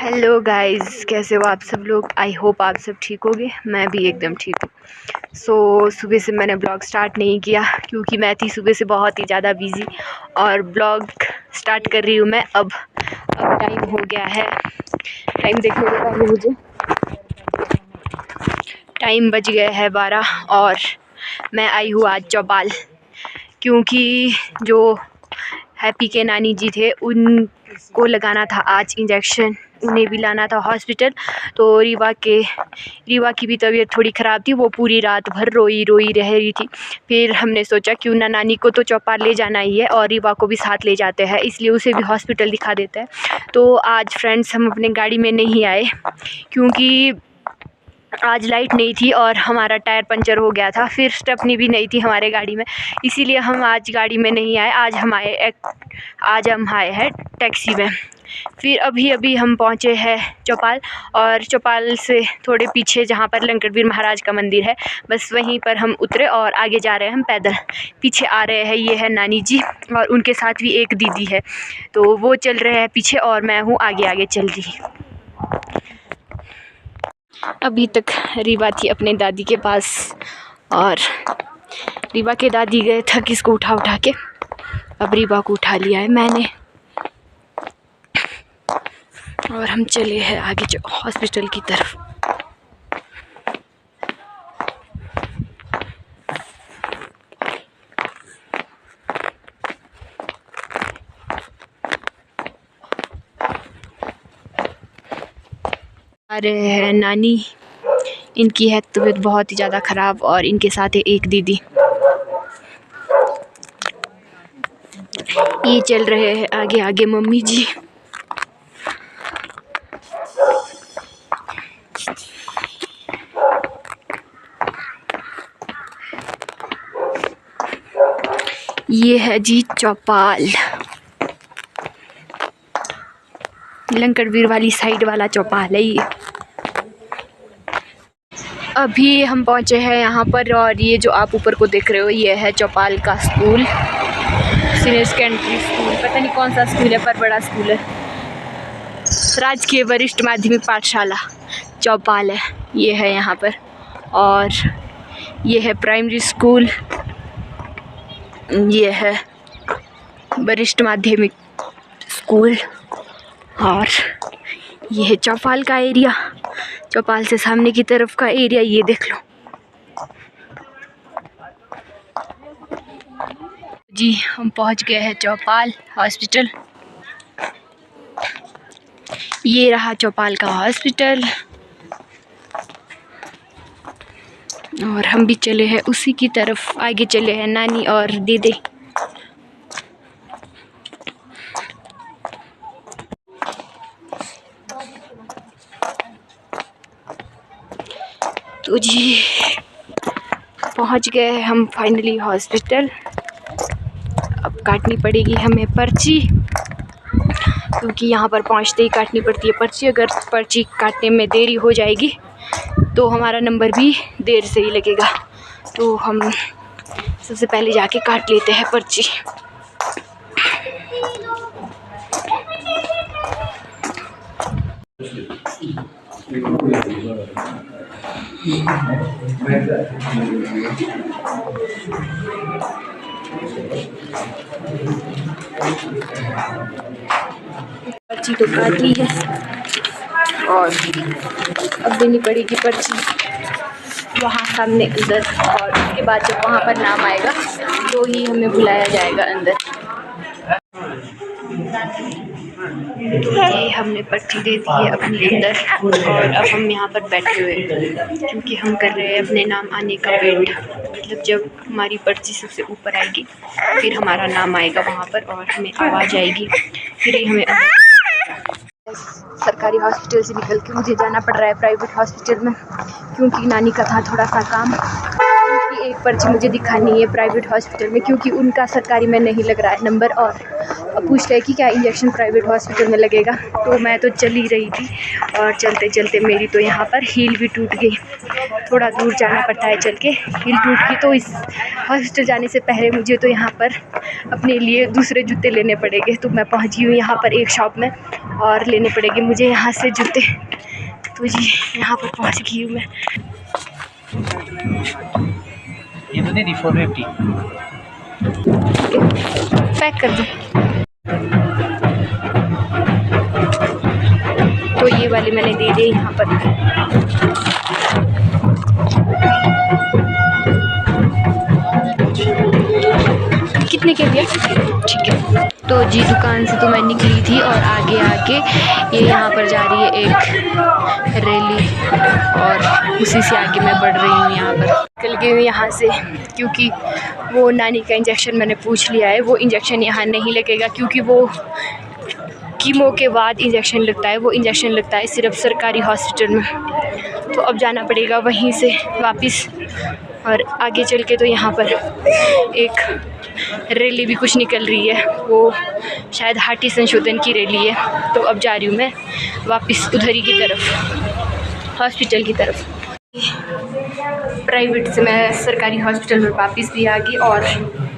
Hello guys, कैसे हो आप सब लोग। आई होप आप सब ठीक होगे। मैं भी एकदम ठीक हूँ। सुबह से मैंने ब्लॉग स्टार्ट नहीं किया क्योंकि मैं थी सुबह से बहुत ही ज़्यादा बिज़ी। और ब्लॉग स्टार्ट कर रही हूँ मैं अब टाइम हो गया है। टाइम देखने के बाद मुझे टाइम बज गया है 12 और मैं आई हूँ आज चौपाल क्योंकि जो हैप्पी के नानी जी थे उनको लगाना था आज इंजेक्शन, उन्हें भी लाना था हॉस्पिटल। तो रीवा की भी तबीयत थोड़ी ख़राब थी, वो पूरी रात भर रोई रह रही थी। फिर हमने सोचा क्यों ना नानी को तो चौपाल ले जाना ही है और रीवा को भी साथ ले जाते हैं, इसलिए उसे भी हॉस्पिटल दिखा देते हैं। तो आज फ्रेंड्स हम अपने गाड़ी में नहीं आए क्योंकि आज लाइट नहीं थी और हमारा टायर पंचर हो गया था, फिर स्टेपनी भी नहीं थी हमारे गाड़ी में, इसीलिए हम आज गाड़ी में नहीं आए। आज हम आए हैं टैक्सी में। फिर अभी हम पहुँचे हैं चौपाल, और चौपाल से थोड़े पीछे जहाँ पर लंकटवीर महाराज का मंदिर है, बस वहीं पर हम उतरे और आगे जा रहे हैं हम पैदल। पीछे आ रहे हैं, ये है नानी जी और उनके साथ भी एक दीदी है, तो वो चल रहे हैं पीछे और मैं हूँ आगे चल रही। अभी तक रीवा थी अपने दादी के पास और रीवा के दादी गए थक इसको उठा के, अब रीवा को उठा लिया है मैंने और हम चले हैं आगे जो हॉस्पिटल की तरफ। आ रहे हैं नानी, इनकी है तबीयत बहुत ही ज़्यादा ख़राब और इनके साथ है एक दीदी। ये चल रहे हैं आगे मम्मी जी। ये है जी चौपाल, लंकटवीर वाली साइड वाला चौपाल है ये। अभी हम पहुंचे हैं यहाँ पर और ये जो आप ऊपर को देख रहे हो ये है चौपाल का स्कूल, सीनियर सेकेंडरी स्कूल, पता नहीं कौन सा स्कूल है पर बड़ा स्कूल है। राजकीय वरिष्ठ माध्यमिक पाठशाला चौपाल है, ये है यहाँ पर। और ये है प्राइमरी स्कूल, ये है वरिष्ठ माध्यमिक स्कूल और ये है चौपाल का एरिया। चौपाल से सामने की तरफ का एरिया ये देख लो जी। हम पहुंच गए हैं चौपाल हॉस्पिटल। ये रहा चौपाल का हॉस्पिटल और हम भी चले हैं उसी की तरफ। आगे चले हैं नानी और दीदी। तो जी पहुंच गए हैं हम फाइनली हॉस्पिटल। अब काटनी पड़ेगी हमें पर्ची क्योंकि यहाँ पर पहुँचते ही काटनी पड़ती है पर्ची। अगर पर्ची काटने में देरी हो जाएगी तो हमारा नंबर भी देर से ही लगेगा, तो हम सबसे पहले जाके काट लेते हैं पर्ची। पर्ची तो काट ली है और अब देनी पड़ेगी पर्ची वहाँ सामने अंदर, और उसके बाद जब वहाँ पर नाम आएगा तो ही हमें बुलाया जाएगा अंदर। तो ये हमने पर्ची दे दी है अपने अंदर और अब हम यहाँ पर बैठे हुए हैं क्योंकि हम कर रहे हैं अपने नाम आने का वेट। मतलब जब हमारी पर्ची सबसे ऊपर आएगी फिर हमारा नाम आएगा वहाँ पर और हमें आवाज़ आएगी, फिर ही हमें सरकारी हॉस्पिटल से निकल के मुझे जाना पड़ रहा है प्राइवेट हॉस्पिटल में क्योंकि नानी का था थोड़ा सा काम। उनकी एक पर्ची मुझे दिखानी है प्राइवेट हॉस्पिटल में, क्योंकि उनका सरकारी में नहीं लग रहा है नंबर। और पूछ रहे कि क्या इंजेक्शन प्राइवेट हॉस्पिटल में लगेगा। तो मैं तो चल ही रही थी और चलते चलते मेरी तो यहाँ पर हील भी टूट गई। थोड़ा दूर जाना पड़ता है चल के, हील टूट गई। तो इस हॉस्पिटल जाने से पहले मुझे तो यहाँ पर अपने लिए दूसरे जूते लेने पड़ेंगे। तो मैं पहुँची हूँ यहाँ पर एक शॉप में और लेने पड़ेंगे मुझे यहाँ से जूते। तो जी यहाँ पर पहुँच गई हूँ मैं। ये तो नहीं 450 पैक कर दो। तो ये वाली मैंने दे दी यहाँ पर। कितने के लिए? ठीक है। तो जी दुकान से तो मैं निकली थी और आगे आगे ये यहाँ पर जा रही है एक रैली और उसी से आगे मैं बढ़ रही हूँ। यहाँ पर निकल गई हूँ यहाँ से, क्योंकि वो नानी का इंजेक्शन मैंने पूछ लिया है। वो इंजेक्शन यहाँ नहीं लगेगा, क्योंकि वो कीमो के बाद इंजेक्शन लगता है। वो इंजेक्शन लगता है सिर्फ सरकारी हॉस्पिटल में। तो अब जाना पड़ेगा वहीं से वापस। और आगे चल के तो यहाँ पर एक रैली भी कुछ निकल रही है, वो शायद हार्टी संशोधन की रैली है। तो अब जा रही हूँ मैं वापस उधर ही की तरफ, हॉस्पिटल की तरफ। प्राइवेट से मैं सरकारी हॉस्पिटल में वापस भी आ गई और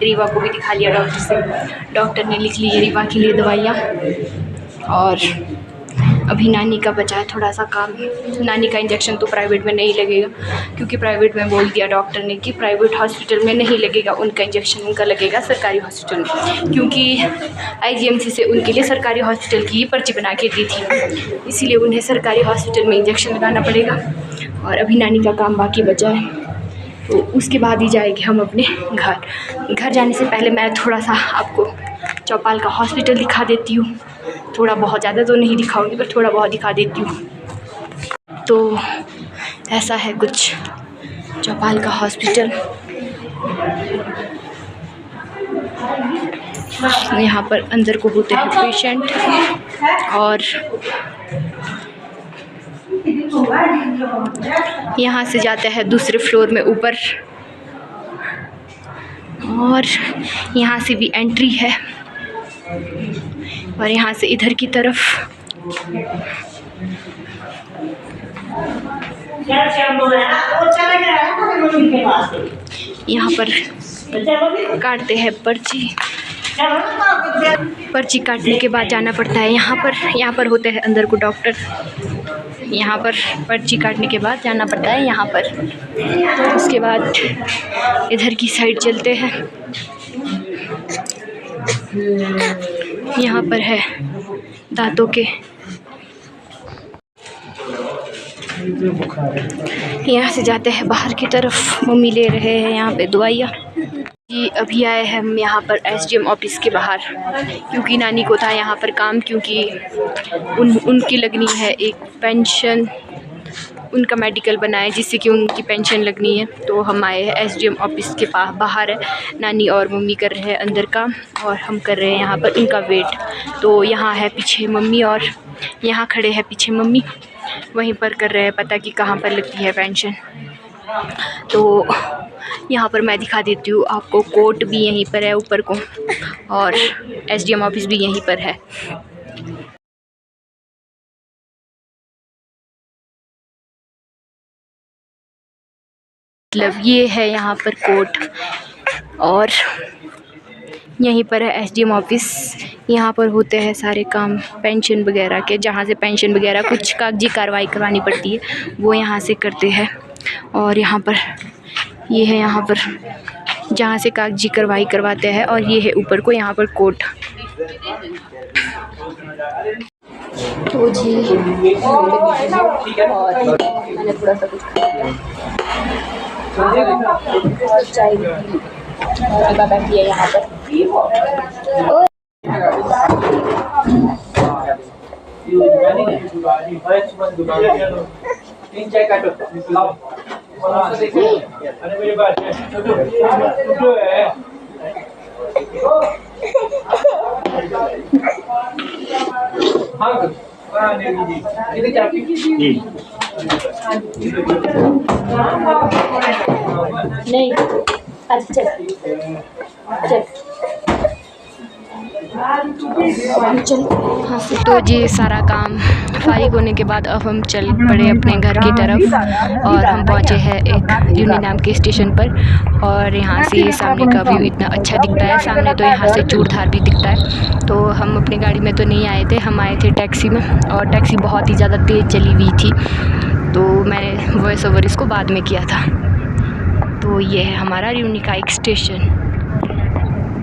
रीवा को भी दिखा लिया डॉक्टर से। डॉक्टर ने लिख ली है रीवा के लिए दवाइयाँ। और अभी नानी का बचा है थोड़ा सा काम। नानी का इंजेक्शन तो प्राइवेट में नहीं लगेगा, क्योंकि प्राइवेट में बोल दिया डॉक्टर ने कि प्राइवेट हॉस्पिटल में नहीं लगेगा उनका इंजेक्शन, उनका लगेगा सरकारी हॉस्पिटल में। क्योंकि आईजीएमसी से उनके लिए सरकारी हॉस्पिटल की ही पर्ची बना के दी थी, इसीलिए उन्हें सरकारी हॉस्पिटल में इंजेक्शन लगाना पड़ेगा। और अभी नानी का काम बाकी बचा है, तो उसके बाद ही जाएंगे हम अपने घर। घर जाने से पहले मैं थोड़ा सा आपको चौपाल का हॉस्पिटल दिखा देती हूँ। थोड़ा बहुत, ज़्यादा तो नहीं दिखाऊंगी पर थोड़ा बहुत दिखा देती हूँ। तो ऐसा है कुछ चौपाल का हॉस्पिटल। यहाँ पर अंदर को होते हैं पेशेंट और यहाँ से जाते हैं दूसरे फ्लोर में ऊपर। और यहाँ से भी एंट्री है और यहाँ से इधर की तरफ। यहाँ पर काटते हैं पर्ची। पर्ची काटने के बाद जाना पड़ता है यहाँ पर होते हैं अंदर को डॉक्टर। यहाँ पर पर्ची काटने के बाद जाना पड़ता है यहाँ पर। उसके बाद इधर की साइड चलते हैं। यहाँ पर है दांतों के, यहाँ से जाते हैं बाहर की तरफ। मम्मी ले रहे हैं यहाँ पे दवाइयाँ। जी अभी आए हैं हम यहाँ पर एसडीएम ऑफिस के बाहर, क्योंकि नानी को था यहाँ पर काम, क्योंकि उनकी लगनी है एक पेंशन। उनका मेडिकल बना है जिससे कि उनकी पेंशन लगनी है। तो हम आए हैं एसडीएम ऑफिस के पास। बाहर है नानी और मम्मी कर रहे हैं अंदर काम और हम कर रहे हैं यहाँ पर इनका वेट। तो यहाँ है पीछे मम्मी और यहाँ खड़े हैं पीछे मम्मी, वहीं पर कर रहे हैं पता कि कहाँ पर लगती है पेंशन। तो यहाँ पर मैं दिखा देती हूँ आपको। कोर्ट भी यहीं पर है ऊपर को और एसडीएम ऑफिस भी यहीं पर है। मतलब ये है यहाँ पर कोर्ट और यहीं पर है एसडीएम ऑफिस। यहाँ पर होते हैं सारे काम पेंशन वगैरह के। जहाँ से पेंशन वगैरह कुछ कागजी कार्रवाई करवानी पड़ती है वो यहाँ से करते हैं। और यहाँ पर ये है यहाँ पर जहाँ से कागजी कार्रवाई करवाते हैं। और ये है ऊपर को यहाँ पर कोर्ट। तो जी और मैंने थोड़ा सा कुछ चाय बैठी है यहाँ पर। नहीं अच्छा चल चल हाँ से तो ये सारा काम फारिग होने के बाद अब हम चल पड़े अपने घर की तरफ और हम पहुँचे हैं एक यूनी नाम के स्टेशन पर। और यहाँ से सामने का व्यू इतना अच्छा दिखता है, सामने तो यहाँ से चूड़धार भी दिखता है। तो हम अपनी गाड़ी में तो नहीं आए थे, हम आए थे टैक्सी में और टैक्सी बहुत ही ज़्यादा तेज़ चली हुई थी, तो मैंने वॉइस ओवर इसको बाद में किया था। तो ये है हमारा यूनी का एक स्टेशन।